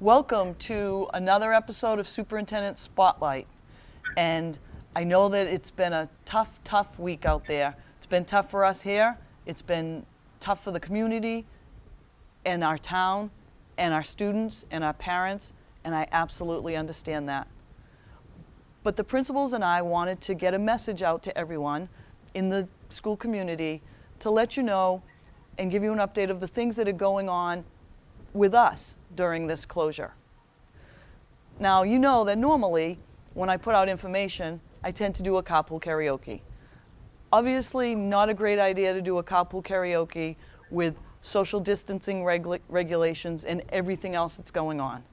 Welcome to another episode of Superintendent Spotlight. And I know that it's been a tough week out there. It's been tough for us here. It's been tough for the community and our town and our students and our parents, and I absolutely understand that. But the principals and I wanted to get a message out to everyone in the school community to let you know and give you an update of the things that are going on with us during this closure. Now, you know that normally when I put out information, I tend to do a carpool karaoke. Obviously, not a great idea to do a carpool karaoke with social distancing regulations and everything else that's going on.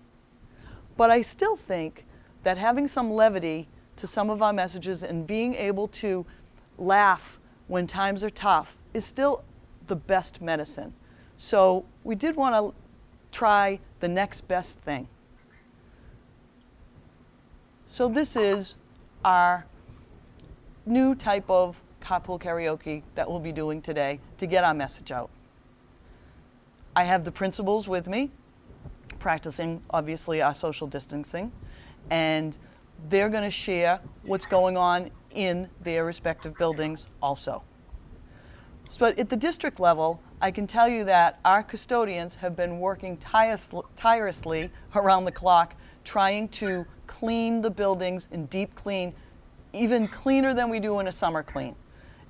But I still think that having some levity to some of our messages and being able to laugh when times are tough is still the best medicine. So we did want to try the next best thing. So this is our new type of carpool karaoke that we'll be doing today to get our message out. I have the principals with me, practicing obviously our social distancing, and they're going to share what's going on in their respective buildings also. But at the district level, I can tell you that our custodians have been working tirelessly around the clock trying to clean the buildings and deep clean, even cleaner than we do in a summer clean.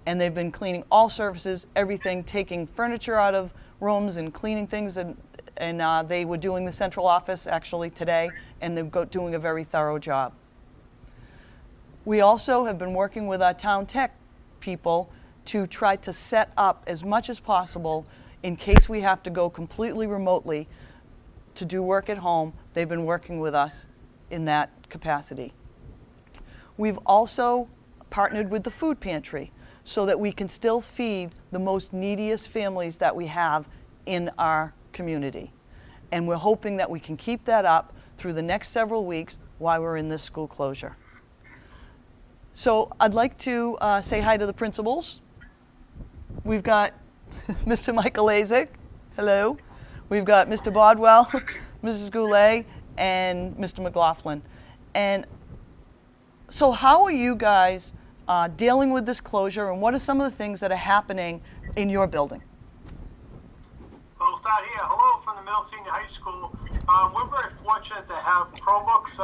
And they've been cleaning all surfaces, everything, taking furniture out of rooms and cleaning things, and they were doing the central office actually today, and they're doing a very thorough job. We also have been working with our town tech people to try to set up as much as possible in case we have to go completely remotely to do work at home. They've been working with us in that capacity. We've also partnered with the food pantry so that we can still feed the most neediest families that we have in our community. And we're hoping that we can keep that up through the next several weeks while we're in this school closure. So I'd like to say hi to the principals. We've got Mr. Michael Lazek, hello. We've got Mr. Bodwell, Mrs. Goulet, and Mr. McLaughlin. And so how are you guys dealing with this closure, and what are some of the things that are happening in your building? We'll start here. Hello from the middle senior high school. We're very fortunate to have Chromebooks.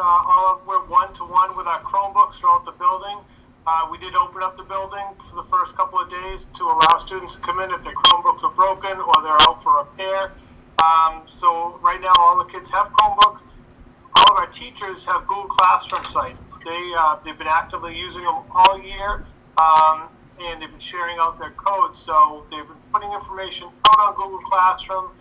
We're one-to-one with our Chromebooks throughout the building. We did open up the building for the first couple of days to allow students to come in if their Chromebooks are broken or they're out for repair. So right now all the kids have Chromebooks. All of our teachers have Google Classroom sites. They've been actively using them all year, and they've been sharing out their codes. So they've been putting information out on Google Classroom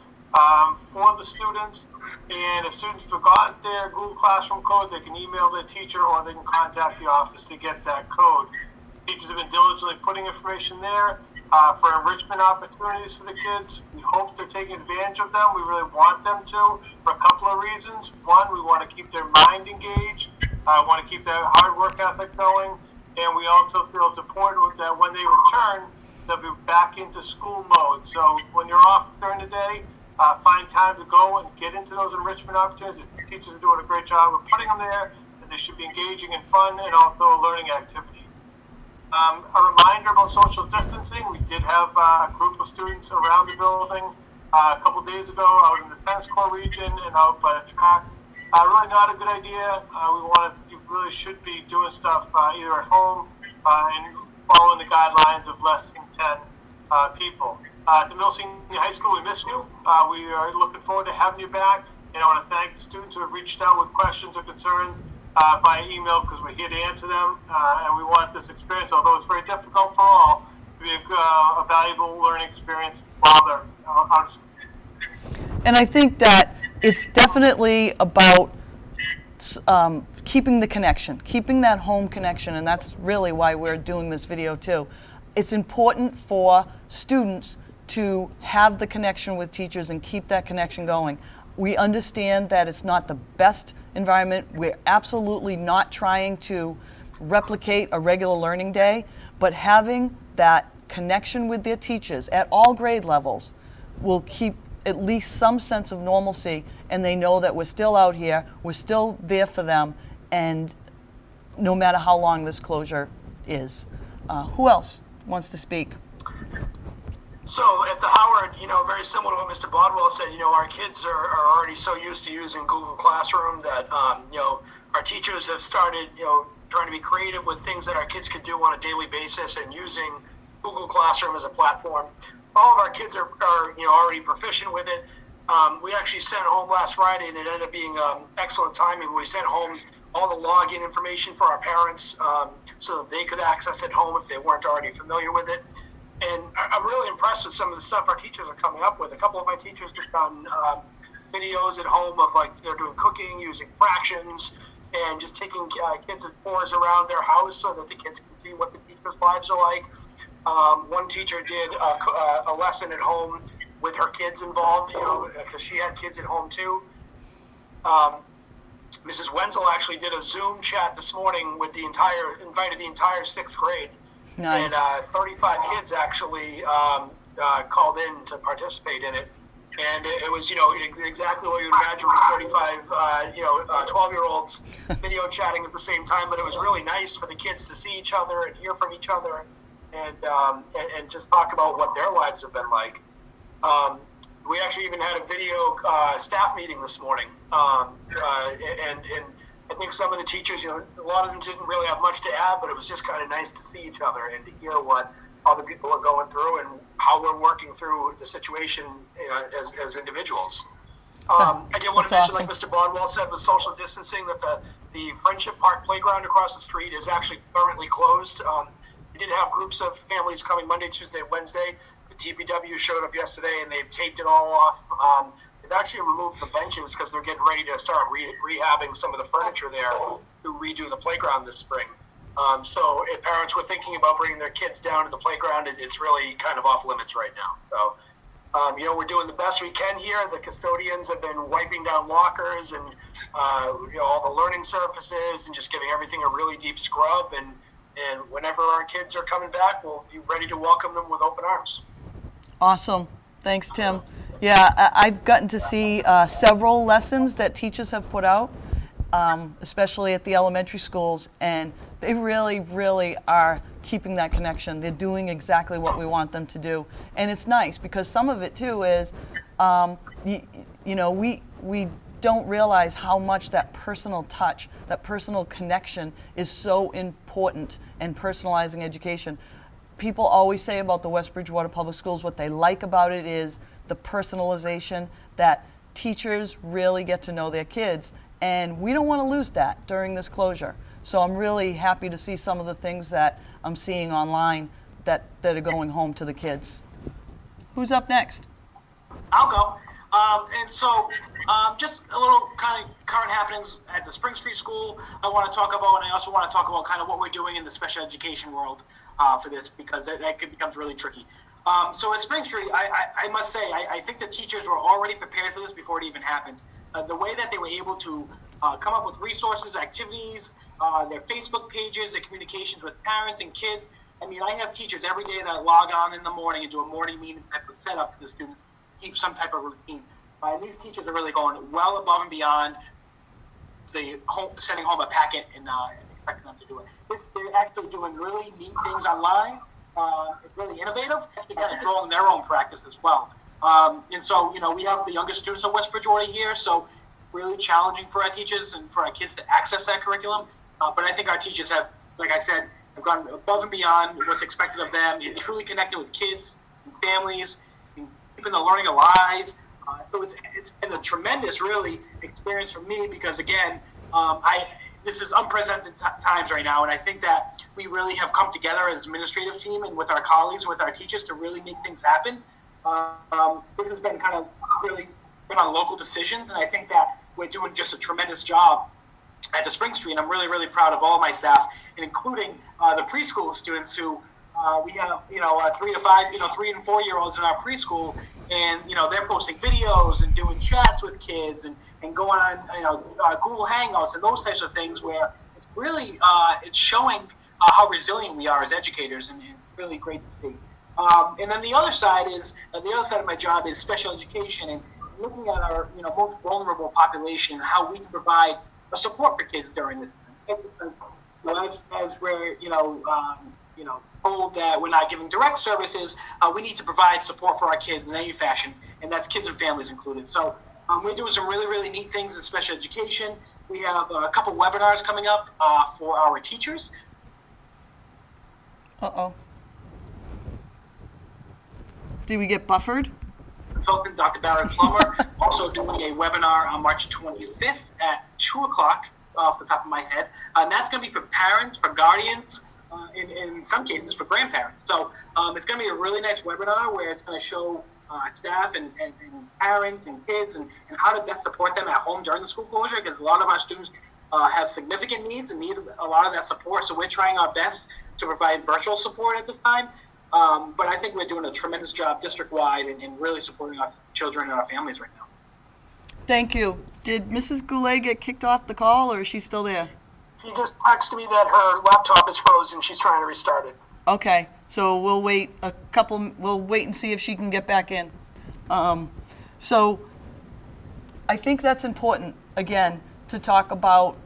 for the students. And if students forgot their Google Classroom code, they can email their teacher or they can contact the office to get that code. Teachers have been diligently putting information there for enrichment opportunities for the kids. We hope they're taking advantage of them. We really want them to for a couple of reasons. One, we want to keep their mind engaged. Want to keep that hard work ethic going. And we also feel it's important that when they return, they'll be back into school mode. So when you're off during the day, find time to go and get into those enrichment opportunities. The teachers are doing a great job of putting them there, and they should be engaging in fun and also a learning activity. A reminder about social distancing. We did have a group of students around the building a couple days ago out in the tennis court region and out by the track. Really not a good idea. You really should be doing stuff either at home and following the guidelines of less than 10 people. At the middle senior high school, we miss you. We are looking forward to having you back. And I want to thank the students who have reached out with questions or concerns by email because we're here to answer them. And we want this experience, although it's very difficult for all, to be a valuable learning experience while they're out of school. And I think that it's definitely about keeping the connection, keeping that home connection, and that's really why we're doing this video too. It's important for students to have the connection with teachers and keep that connection going. We understand that it's not the best environment. We're absolutely not trying to replicate a regular learning day, but having that connection with their teachers at all grade levels will keep at least some sense of normalcy, and they know that we're still out here, we're still there for them, and no matter how long this closure is. Who else wants to speak? So at the Howard, very similar to what Mr. Bodwell said, our kids are already so used to using Google Classroom that, our teachers have started, trying to be creative with things that our kids could do on a daily basis and using Google Classroom as a platform. All of our kids are already proficient with it. We actually sent home last Friday, and it ended up being excellent timing. We sent home all the login information for our parents so that they could access it home if they weren't already familiar with it. And I'm really impressed with some of the stuff our teachers are coming up with. A couple of my teachers just done videos at home of they're doing cooking, using fractions, and just taking kids and tours around their house so that the kids can see what the teachers' lives are like. One teacher did a lesson at home with her kids involved, because she had kids at home too. Mrs. Wenzel actually did a Zoom chat this morning with invited the entire 6th grade. Nice. And 35 kids actually called in to participate in it. And it was, exactly what you would imagine with 35, 12-year-olds video chatting at the same time. But it was really nice for the kids to see each other and hear from each other and just talk about what their lives have been like. We actually even had a video staff meeting this morning. And I think some of the teachers, a lot of them didn't really have much to add, but it was just kind of nice to see each other and to hear what other people are going through and how we're working through the situation as individuals. I did want to mention, awesome. like Mr. Bodwell said, with social distancing, that the Friendship Park playground across the street is actually currently closed. We did have groups of families coming Monday, Tuesday, Wednesday. The TPW showed up yesterday, and they've taped it all off. They've actually removed the benches because they're getting ready to start rehabbing some of the furniture there to redo the playground this spring. So if parents were thinking about bringing their kids down to the playground, it's really kind of off limits right now. So, we're doing the best we can here. The custodians have been wiping down lockers and, all the learning surfaces and just giving everything a really deep scrub. And whenever our kids are coming back, we'll be ready to welcome them with open arms. Awesome. Thanks, Tim. Yeah, I've gotten to see several lessons that teachers have put out, especially at the elementary schools, and they really, really are keeping that connection. They're doing exactly what we want them to do. And it's nice because some of it, too, is, we don't realize how much that personal touch, that personal connection is so important in personalizing education. People always say about the West Bridgewater Public Schools, what they like about it is the personalization, that teachers really get to know their kids, and we don't want to lose that during this closure. So I'm really happy to see some of the things that I'm seeing online that are going home to the kids. Who's up next? I'll go. Just a little kind of current happenings at the Spring Street School I want to talk about, and I also want to talk about kind of what we're doing in the special education world for this, because that becomes really tricky. So at Spring Street, I must say, I think the teachers were already prepared for this before it even happened. The way that they were able to come up with resources, activities, their Facebook pages, their communications with parents and kids. I mean, I have teachers every day that log on in the morning and do a morning meeting type of setup for the students, keep some type of routine. And these teachers are really going well above and beyond sending home a packet and expecting them to do it. They're actually doing really neat things online. It's really innovative, actually kind of drawing their own practice as well. And so, we have the youngest students at West Bridgewater here, so really challenging for our teachers and for our kids to access that curriculum. But I think our teachers have, like I said, have gone above and beyond what's expected of them and truly connected with kids and families and keeping the learning alive. So it's been a tremendous, really, experience for me because, again, this is unprecedented times right now, and I think that we really have come together as an administrative team and with our colleagues and with our teachers to really make things happen. This has been kind of really been on local decisions, and I think that we're doing just a tremendous job at the Spring Street. I'm really, really proud of all of my staff, and including the preschool students who we have, 3 to 5, 3 and 4 year olds in our preschool, and they're posting videos and doing chats with kids and going on Google Hangouts and those types of things where it's really it's showing how resilient we are as educators, and it's really great to see. And then the other side of my job is special education and looking at our most vulnerable population and how we can provide a support for kids during this time. Because, as we're told that we're not giving direct services, we need to provide support for our kids in any fashion, and that's kids and families included. So we're doing some really, really neat things in special education. We have a couple webinars coming up for our teachers. Uh-oh. Did we get buffered? Consultant Dr. Barry Plummer also doing a webinar on March 25th at 2 o'clock off the top of my head. And that's going to be for parents, for guardians, in some cases for grandparents. So it's going to be a really nice webinar where it's going to show staff and parents and kids and how to best support them at home during the school closure, because a lot of our students have significant needs and need a lot of that support. So we're trying our best to provide virtual support at this time. But I think we're doing a tremendous job district-wide in really supporting our children and our families right now. Thank you. Did Mrs. Goulet get kicked off the call, or is she still there? She just texted me that her laptop is frozen. She's trying to restart it. Okay, so we'll wait and see if she can get back in. So I think that's important, again, to talk about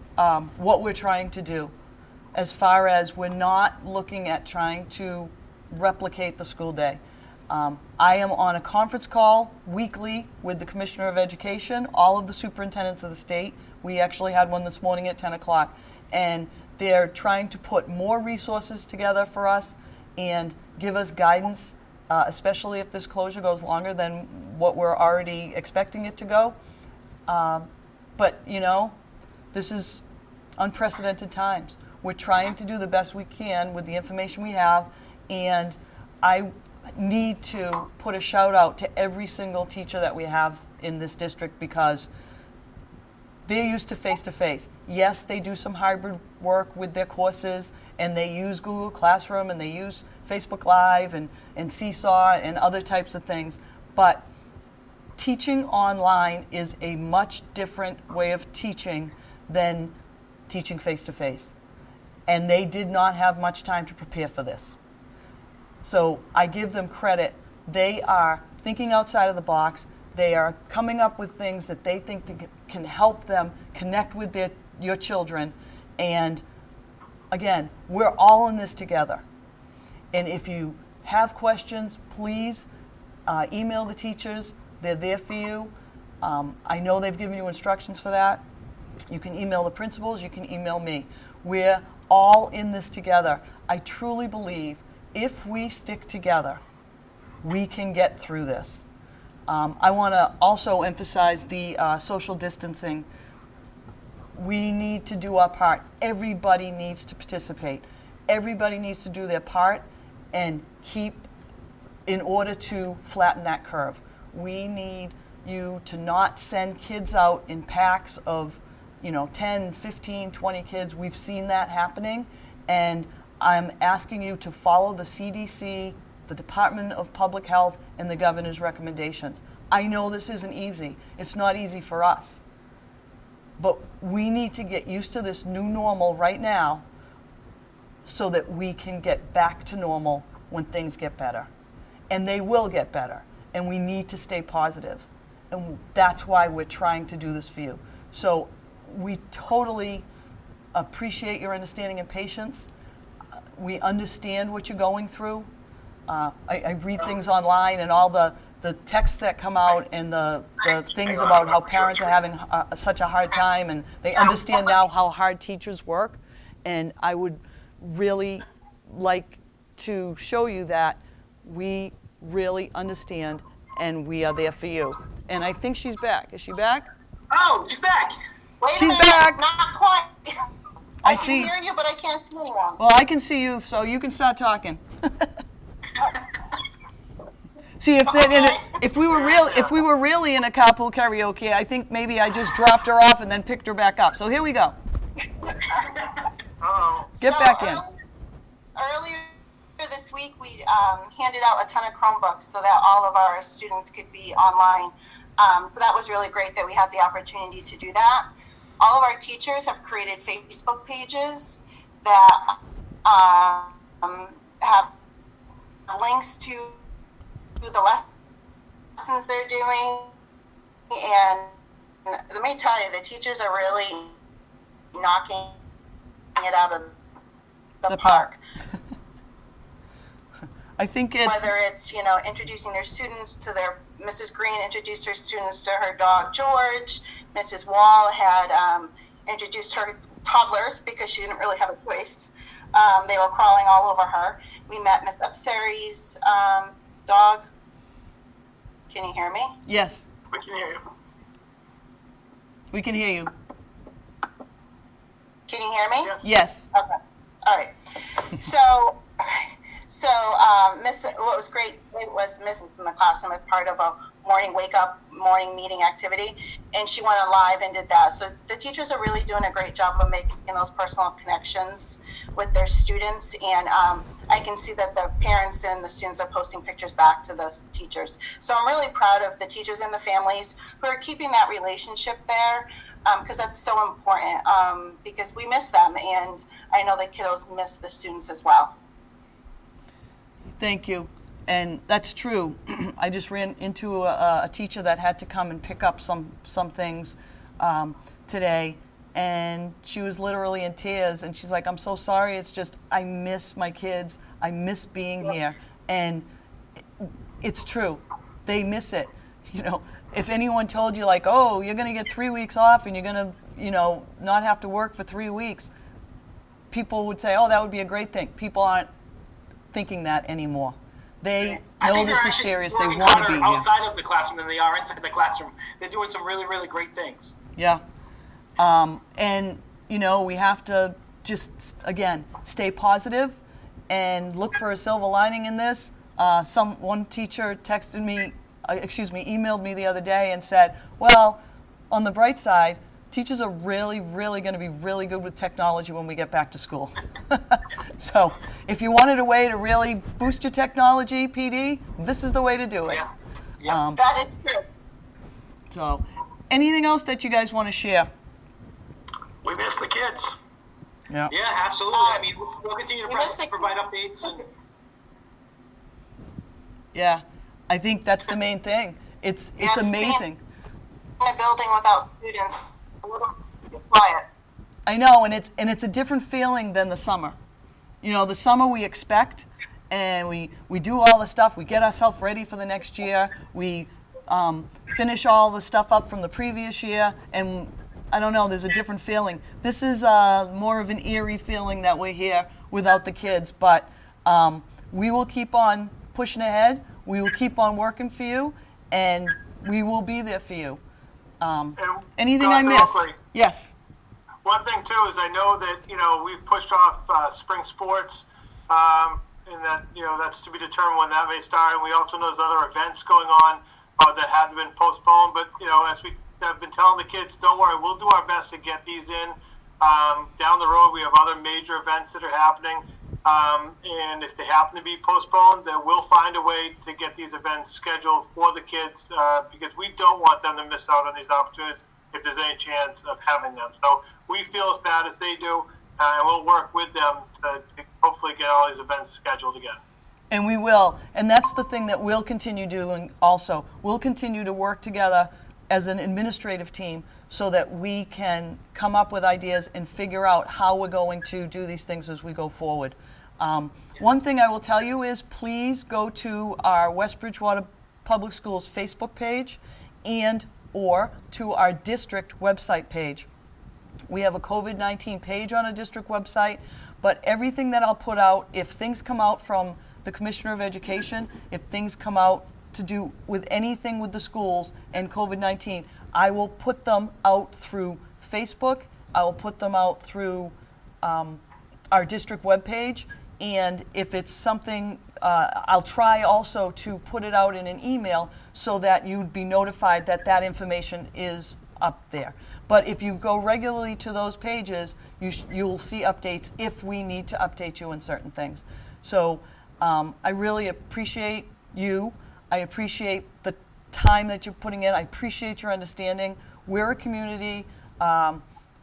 what we're trying to do, as far as we're not looking at trying to replicate the school day. I am on a conference call weekly with the Commissioner of Education, all of the superintendents of the state. We actually had one this morning at 10 o'clock. And they're trying to put more resources together for us and give us guidance, especially if this closure goes longer than what we're already expecting it to go. But, this is unprecedented times. We're trying to do the best we can with the information we have, and I need to put a shout out to every single teacher that we have in this district, because they're used to face-to-face. Yes, they do some hybrid work with their courses, and they use Google Classroom, and they use Facebook Live and Seesaw and other types of things. But teaching online is a much different way of teaching than teaching face-to-face. And they did not have much time to prepare for this. So I give them credit. They are thinking outside of the box. They are coming up with things that they think can help them connect with your children. And again, we're all in this together. And if you have questions, please email the teachers. They're there for you. I know they've given you instructions for that. You can email the principals. You can email me. We're all in this together. I truly believe if we stick together, we can get through this. I want to also emphasize the social distancing. We need to do our part. Everybody needs to participate. Everybody needs to do their part and keep in order to flatten that curve. We need you to not send kids out in packs of 10, 15, 20 kids. We've seen that happening, and I'm asking you to follow the CDC, the Department of Public Health, and the governor's recommendations. I know this isn't easy. It's not easy for us. But we need to get used to this new normal right now so that we can get back to normal when things get better. And they will get better. And we need to stay positive. And that's why we're trying to do this for you. So we totally appreciate your understanding and patience. We understand what you're going through. I read things online and all the texts that come out and the things about how parents are having such a hard time, and they understand now how hard teachers work. And I would really like to show you that we really understand and we are there for you. And I think she's back. Is she back? Oh, she's back. Wait a She's minute, back. Not quite. I I see. can hear you, but I can't see anyone. Well, I can see you, so you can start talking. See, if we were really in a carpool karaoke, I think maybe I just dropped her off and then picked her back up. So here we go. Get back in. Earlier this week, we handed out a ton of Chromebooks so that all of our students could be online. So that was really great that we had the opportunity to do that. All of our teachers have created Facebook pages that have links to the lessons they're doing, and let me tell you, the teachers are really knocking it out of the park. I think it's whether it's introducing their students to Mrs. Green introduced her students to her dog George. Mrs. Wall had introduced her toddlers because she didn't really have a choice. They were crawling all over her. We met Miss Upseri's dog. Can you hear me? Yes, We can hear you. we can hear you. Can you hear me? Yes. Yes. Okay. All right. So, what was great was Miss from the classroom as part of a morning morning meeting activity, and she went on live and did that. So the teachers are really doing a great job of making those personal connections with their students, and I can see that the parents and the students are posting pictures back to the teachers. So I'm really proud of the teachers and the families who are keeping that relationship there, because that's so important, because we miss them, and I know the kiddos miss the students as well. Thank you. And that's true. I just ran into a teacher that had to come and pick up some things today, and she was literally in tears, and she's like, I'm so sorry, it's just I miss my kids, I miss being here. And it's true, they miss it. If anyone told you like, oh, you're going to get 3 weeks off and you're going to not have to work for 3 weeks, people would say, oh, that would be a great thing. People aren't thinking that anymore. They know this is serious. They want to be here. Outside of the classroom than they are inside the classroom. They're doing some really, really great things. Yeah. And, we have to just, again, stay positive and look for a silver lining in this. One teacher emailed me the other day and said, well, on the bright side, teachers are really, really going to be really good with technology when we get back to school. So if you wanted a way to really boost your technology, PD, this is the way to do it. Yeah. That is true. So anything else that you guys want to share? We miss the kids. Yeah. Yeah, absolutely. I mean, we'll continue to provide updates. And Yeah. I think that's the main thing. It's amazing. In a building without students, a little quiet. I know, and it's a different feeling than the summer. The summer we expect, and we do all the stuff. We get ourselves ready for the next year. We finish all the stuff up from the previous year, and I don't know, there's a different feeling. This is more of an eerie feeling that we're here without the kids, but we will keep on pushing ahead. We will keep on working for you, and we will be there for you. Anything I Dr. missed? Oakley. Yes. One thing too is I know that we've pushed off spring sports, and that that's to be determined when that may start. And we also know there's other events going on that have been postponed. But as we have been telling the kids, don't worry, we'll do our best to get these in. Down the road, we have other major events that are happening, and if they happen to be postponed, then we'll find a way to get these events scheduled for the kids, because we don't want them to miss out on these opportunities if there's any chance of having them. So we feel as bad as they do, and we'll work with them to hopefully get all these events scheduled again. And we will. And that's the thing that we'll continue doing also. We'll continue to work together as an administrative team so that we can come up with ideas and figure out how we're going to do these things as we go forward. One thing I will tell you is please go to our West Bridgewater Public Schools Facebook page and or to our district website page. We have a COVID-19 page on a district website, but everything that I'll put out, if things come out from the Commissioner of Education, if things come out to do with anything with the schools and COVID-19, I will put them out through Facebook, I will put them out through our district webpage, and if it's something, I'll try also to put it out in an email so that you'd be notified that that information is up there. But if you go regularly to those pages, you'll see updates if we need to update you on certain things. So I really appreciate you. I appreciate the time that you're putting in. I appreciate your understanding. We're a community.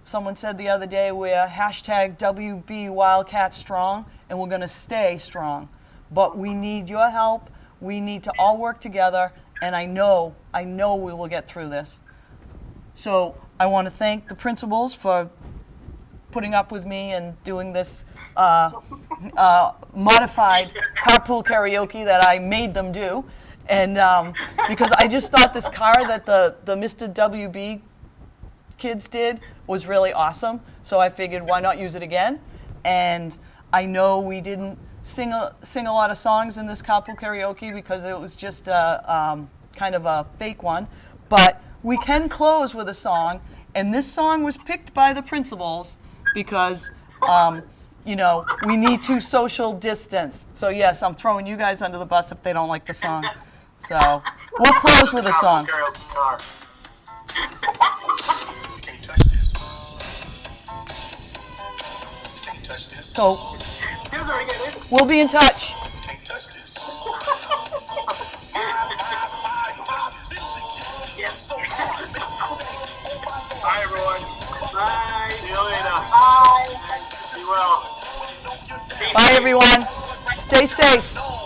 Someone said the other day we're hashtag WB Wildcat Strong, and we're going to stay strong. but we need your help. We need to all work together, and I know we will get through this. So I want to thank the principals for putting up with me and doing this modified carpool karaoke that I made them do. And because I just thought this car that the Mr. WB kids did was really awesome. So I figured, why not use it again? And I know we didn't sing a lot of songs in this carpool karaoke because it was just kind of a fake one. But we can close with a song. And this song was picked by the principals because, you know, we need to social distance. So yes, I'm throwing you guys under the bus if they don't like the song. So we'll close with a song. So we'll be in touch. Bye, everyone. Bye. See you later. Bye. Be well. Bye, everyone. Stay safe.